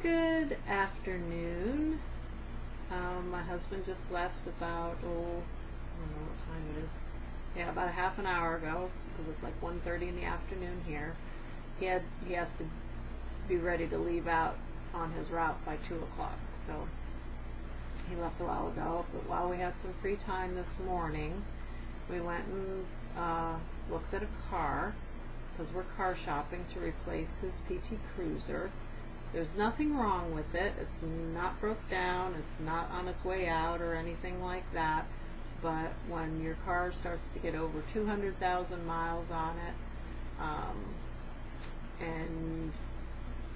Good afternoon. My husband just left about, I don't know what time it is. Yeah, about a half an hour ago, because it's like 1:30 in the afternoon here. He has to be ready to leave out on his route by 2 o'clock. So he left a while ago, but while we had some free time this morning, we went and looked at a car, because we're car shopping to replace his PT Cruiser. There's nothing wrong with it. It's not broke down. It's not on its way out or anything like that. But when your car starts to get over 200,000 miles on it, and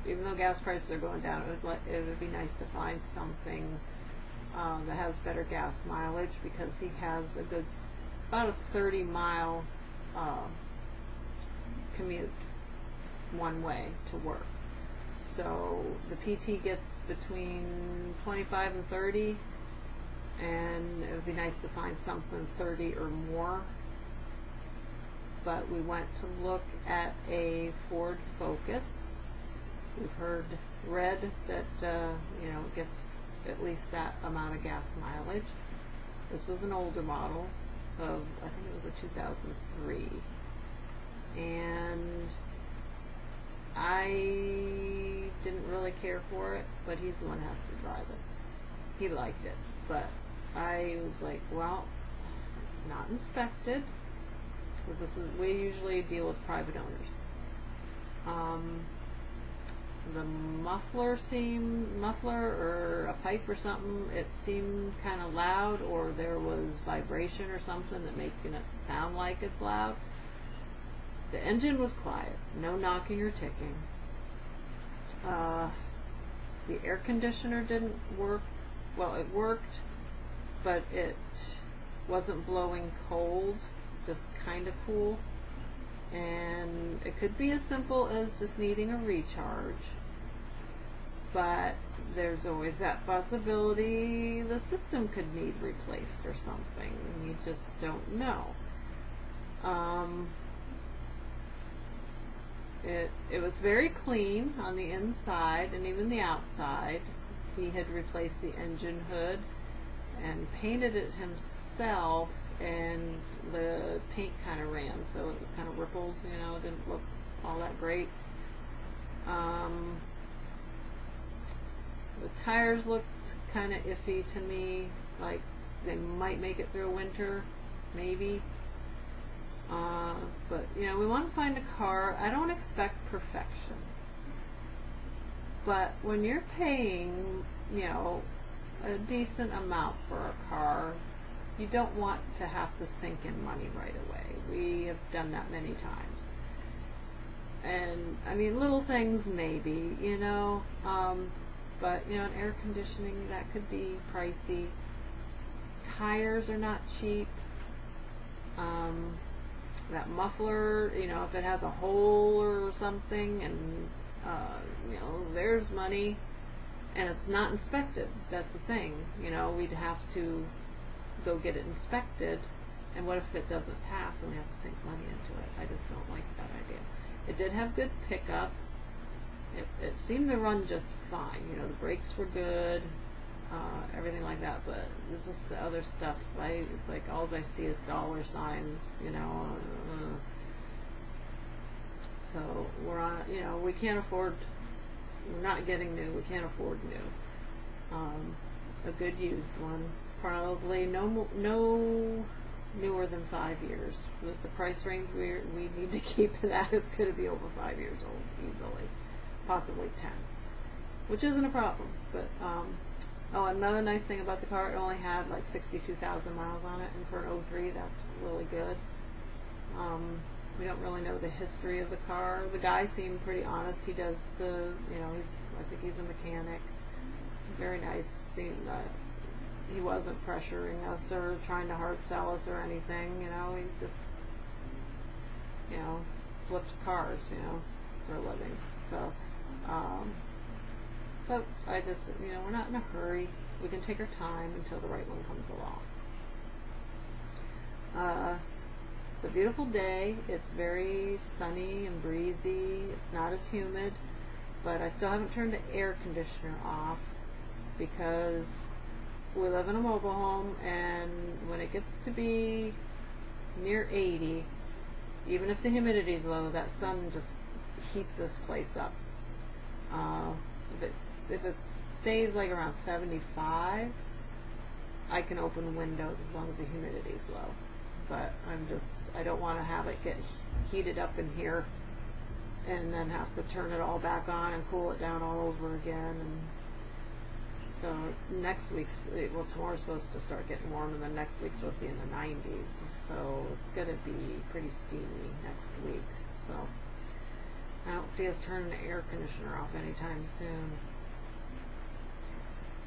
even though gas prices are going down, it would be nice to find something that has better gas mileage, because he has about a 30-mile commute one way to work. So the PT gets between 25 and 30, and it would be nice to find something 30 or more. But we went to look at a Ford Focus. We've read that it gets at least that amount of gas mileage. This was an older model of, I think it was a 2003, and I didn't really care for it, but he's the one who has to drive it. He liked it, but I was like, well, it's not inspected. We usually deal with private owners. The muffler or a pipe or something, it seemed kind of loud, or there was vibration or something that making it sound like it's loud. The engine was quiet, no knocking or ticking. The air conditioner didn't work. Well, it worked, but it wasn't blowing cold, just kind of cool. And it could be as simple as just needing a recharge, but there's always that possibility the system could need replaced or something, and you just don't know. It was very clean on the inside and even the outside. He had replaced the engine hood and painted it himself, and the paint kind of ran, so it was kind of rippled, it didn't look all that great. The tires looked kind of iffy to me, like they might make it through a winter, maybe. But we want to find a car. I don't expect perfection, but when you're paying a decent amount for a car, you don't want to have to sink in money right away. We have done that many times. And I mean, little things maybe, but an air conditioning, that could be pricey. Tires are not cheap. That muffler, if it has a hole or something, and there's money, and it's not inspected. That's the thing. We'd have to go get it inspected, and what if it doesn't pass and we have to sink money into it? I just don't like that idea. It did have good pickup. It seemed to run just fine. The brakes were good, everything like that, but there's just the other stuff. It's like all I see is dollar signs, so we're on, we can't afford, we're not getting new, we can't afford new. A good used one, probably no newer than 5 years. With the price range we need to keep it at, it's going to be over 5 years old easily, possibly 10, which isn't a problem. But another nice thing about the car, it only had like 62,000 miles on it, and for an '03, that's really good. We don't really know the history of the car. The guy seemed pretty honest. He does I think he's a mechanic. Very nice. Seemed that he wasn't pressuring us or trying to hard sell us or anything. He just flips cars, for a living. So, but I just, we're not in a hurry. We can take our time until the right one comes along. It's a beautiful day. It's very sunny and breezy. It's not as humid. but I still haven't turned the air conditioner off because we live in a mobile home, and when it gets to be near 80, even if the humidity is low, that sun just heats this place up. If it stays like around 75, I can open windows as long as the humidity is low. But I don't want to have it get heated up in here and then have to turn it all back on and cool it down all over again. And so next week's, well, tomorrow's supposed to start getting warm, and then next week's supposed to be in the 90s. So it's going to be pretty steamy next week. So I don't see us turning the air conditioner off anytime soon.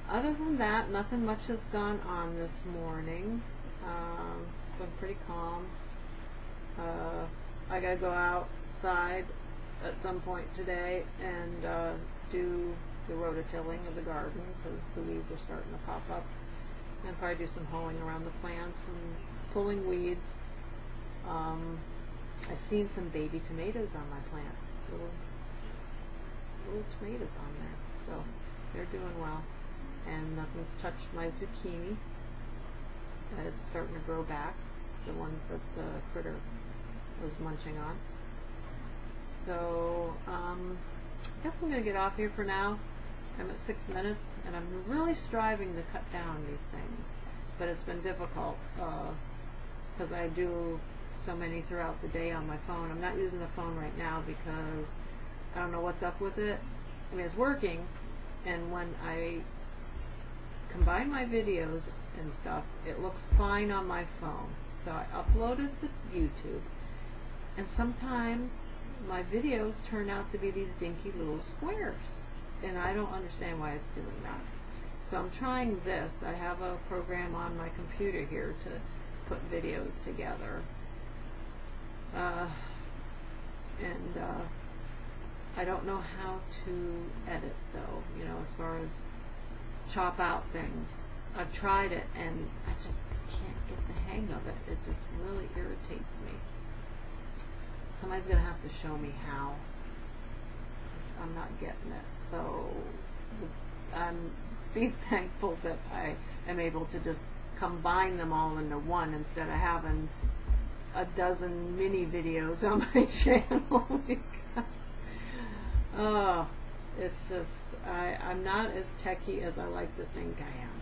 Other than that, nothing much has gone on this morning. It's been pretty calm. I gotta go outside at some point today and do the rototilling of the garden because the weeds are starting to pop up. And probably do some hoeing around the plants and pulling weeds. I've seen some baby tomatoes on my plants. Little tomatoes on there. So they're doing well. And nothing's touched my zucchini. It's starting to grow back, the ones that the critter was munching on. So I guess I'm going to get off here for now. I'm at 6 minutes, and I'm really striving to cut down these things, but it's been difficult because I do so many throughout the day on my phone. I'm not using the phone right now because I don't know what's up with it. I mean, it's working, and when I combine my videos and stuff, it looks fine on my phone. So I uploaded to YouTube, and sometimes my videos turn out to be these dinky little squares, and I don't understand why it's doing that. So I'm trying this. I have a program on my computer here to put videos together, and I don't know how to edit though, you know, as far as chop out things. I've tried it and I just can't get the hang of it. It just really irritates me. Somebody's going to have to show me how. I'm not getting it. So I'm be thankful that I am able to just combine them all into one instead of having a dozen mini videos on my channel. Oh, it's just, I'm not as techy as I like to think I am.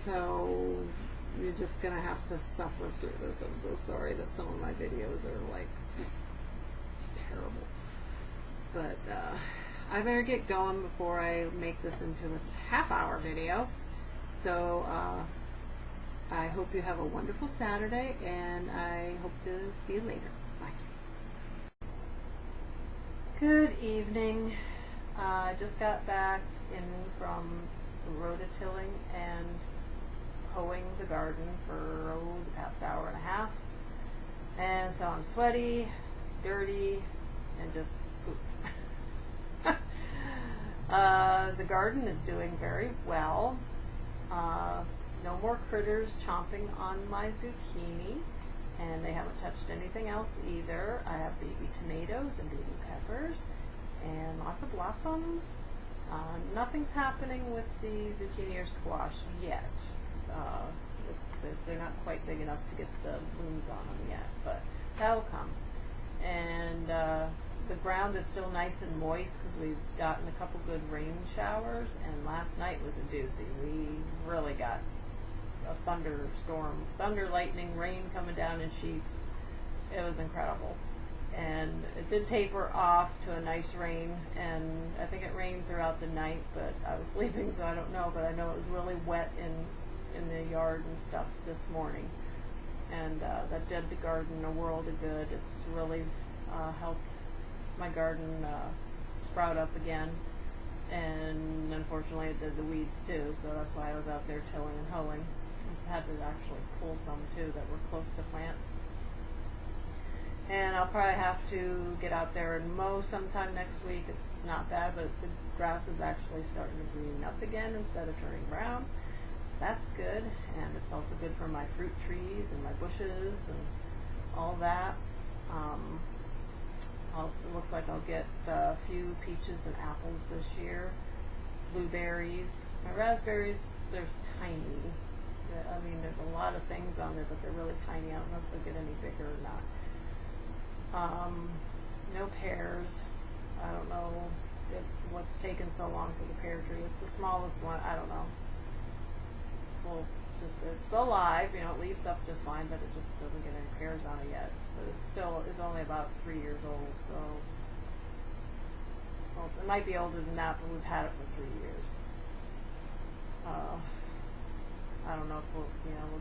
So you're just going to have to suffer through this. I'm so sorry that some of my videos are like, it's terrible. But I better get going before I make this into a half-hour video. So I hope you have a wonderful Saturday, and I hope to see you later. Bye. Good evening. I just got back in from rototilling and hoeing the garden for the past hour and a half. And so I'm sweaty, dirty, and just poop. The garden is doing very well. No more critters chomping on my zucchini, and they haven't touched anything else either. I have baby tomatoes and baby peppers and lots of blossoms. Nothing's happening with the zucchini or squash yet. They're not quite big enough to get the blooms on them yet, but that'll come. And the ground is still nice and moist because we've gotten a couple good rain showers, and last night was a doozy. We really got a thunderstorm, thunder, lightning, rain coming down in sheets. It was incredible. And it did taper off to a nice rain, and I think it rained throughout the night, but I was sleeping, so I don't know, but I know it was really wet in the yard and stuff this morning. And that did the garden a world of good. It's really helped my garden sprout up again, and unfortunately it did the weeds too, so that's why I was out there tilling and hoeing. I had to actually pull some too that were close to plants. And I'll probably have to get out there and mow sometime next week. It's not bad, but the grass is actually starting to green up again instead of turning brown. That's good, and it's also good for my fruit trees and my bushes and all that. It looks like I'll get a few peaches and apples this year. Blueberries. My raspberries, they're tiny. I mean, there's a lot of things on there, but they're really tiny. I don't know if they'll get any bigger or not. No pears. I don't know what's taken so long for the pear tree. It's the smallest one. I don't know. Well, it's still alive. You know, it leaves up just fine, but it just doesn't get any pears on it yet. But it still is only about 3 years old. So, well, it might be older than that, but we've had it for 3 years. I don't know if we'll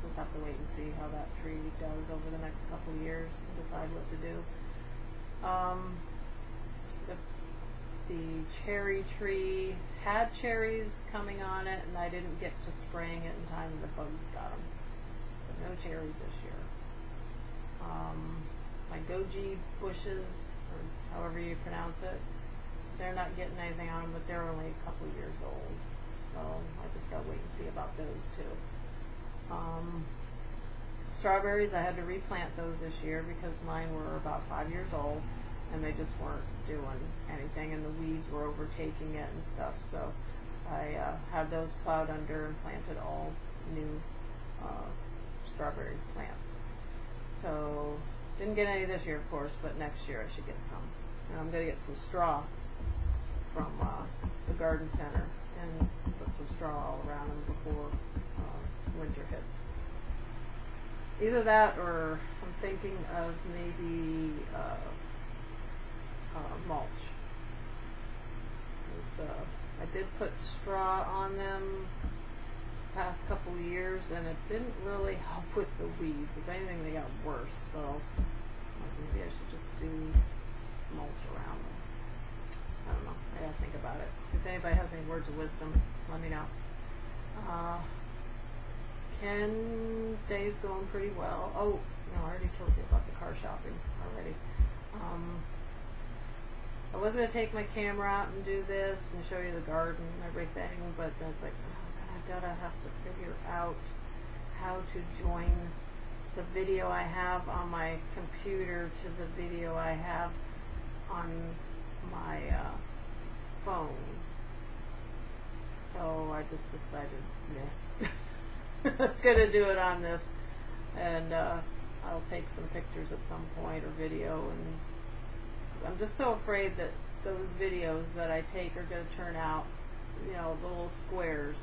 just have to wait and see how that tree does over the next couple of years and decide what to do. The cherry tree had cherries coming on it, and I didn't get to spraying it in time, and the bugs got them. So no cherries this year. My goji bushes, or however you pronounce it, they're not getting anything on them, but they're only a couple years old. So I just gotta wait and see about those too. Strawberries, I had to replant those this year because mine were about 5 years old and they just weren't doing anything, and the weeds were overtaking it and stuff. So I had those plowed under and planted all new strawberry plants. So didn't get any this year, of course, but next year I should get some. And I'm going to get some straw from the garden center and put some straw all around them before winter hits. Either that, or I'm thinking of maybe mulch. I did put straw on them past couple of years, and it didn't really help with the weeds. If anything, they got worse. So maybe I should just do mulch around them. I don't know. I gotta think about it. If anybody has any words of wisdom, let me know. Ken's day's going pretty well. Oh, no, I already told you about the car shopping already. I was going to take my camera out and do this and show you the garden and everything, but that's like, oh, I've got to have to figure out how to join the video I have on my computer to the video I have on my phone. So I just decided, yeah, let's going to do it on this, and I'll take some pictures at some point or video, and I'm just so afraid that those videos that I take are going to turn out, you know, the little squares,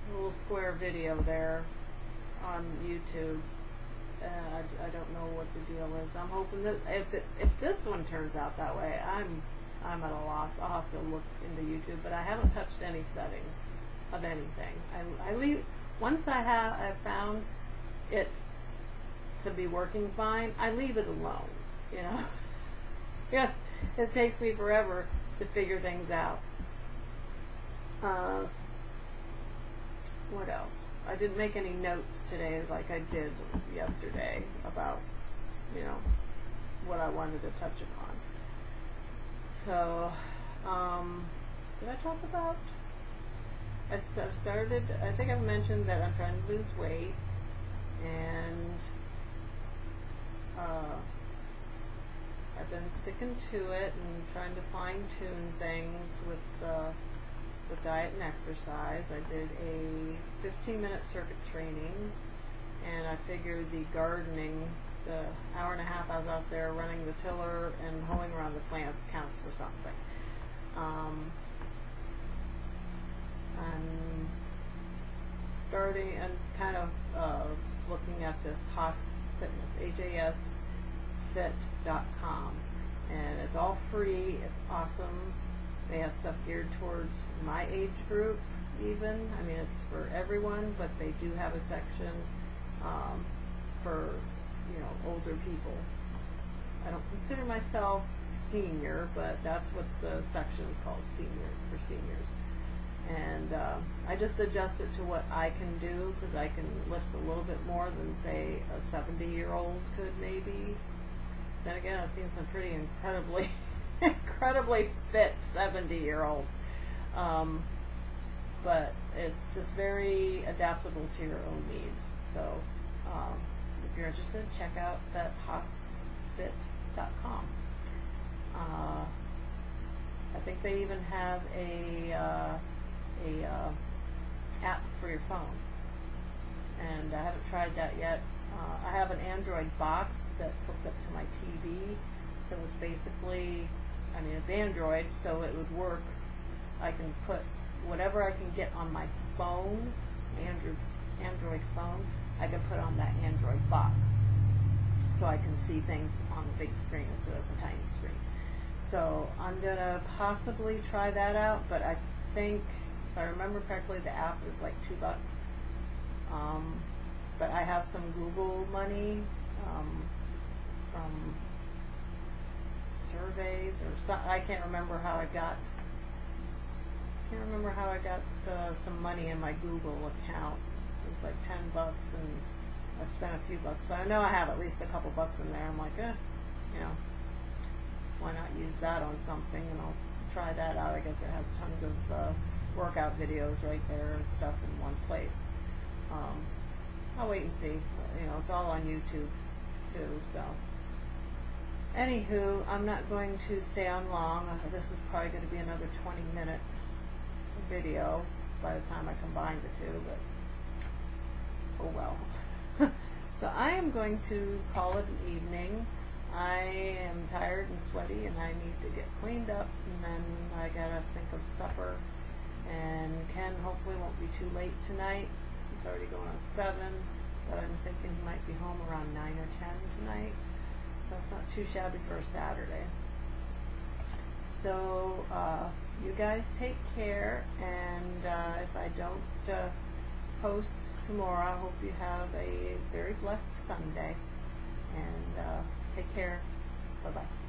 the little square video there on YouTube. I don't know what the deal is. I'm hoping that if this one turns out that way, I'm at a loss. I'll have to look into YouTube, but I haven't touched any settings of anything. I leave once I've found it to be working fine. I leave it alone. You know. Yes, it takes me forever to figure things out. What else? I didn't make any notes today like I did yesterday about, you know, what I wanted to touch upon. So, did I talk about? I started, I think I've mentioned that I'm trying to lose weight, and I've been sticking to it and trying to fine-tune things with diet and exercise. I did a 15-minute circuit training, and I figured the gardening, the hour and a half I was out there running the tiller and hoeing around the plants counts for something. I'm starting and kind of looking at this Haas Fitness, HASFit.com, and it's all free. It's awesome. They have stuff geared towards my age group even. I mean, it's for everyone, but they do have a section for, you know, older people. I don't consider myself senior, but that's what the section is called, senior, for seniors. And I just adjust it to what I can do, because I can lift a little bit more than, say, a 70-year-old could maybe. Then again, I've seen some pretty incredibly fit 70-year-olds. But it's just very adaptable to your own needs. So if you're interested, check out that HASFit.com. I think they even have a app for your phone, and I haven't tried that yet. I have an Android box that's hooked up to my TV, so it's basically, I mean, it's Android, so it would work. I can put whatever I can get on my phone, Android phone, I can put on that Android box, so I can see things on the big screen instead of the tiny screen. So I'm gonna possibly try that out, but I think, if I remember correctly, the app is like $2. But I have some Google money from surveys or some, I can't remember how I got. Some money in my Google account. It was like $10, and I spent a few bucks, but I know I have at least a couple bucks in there. I'm like, you know, why not use that on something? And I'll try that out. I guess it has tons of workout videos right there and stuff in one place. I'll wait and see. You know, it's all on YouTube too. So, anywho, I'm not going to stay on long. This is probably going to be another 20-minute video by the time I combine the two, but oh well. So I am going to call it an evening. I am tired and sweaty, and I need to get cleaned up, and then I gotta think of supper. And Ken hopefully won't be too late tonight. It's already going on 7, but I'm thinking he might be home around 9 or 10 tonight, so it's not too shabby for a Saturday. So you guys take care, and if I don't post tomorrow, I hope you have a very blessed Sunday, and take care. Bye-bye.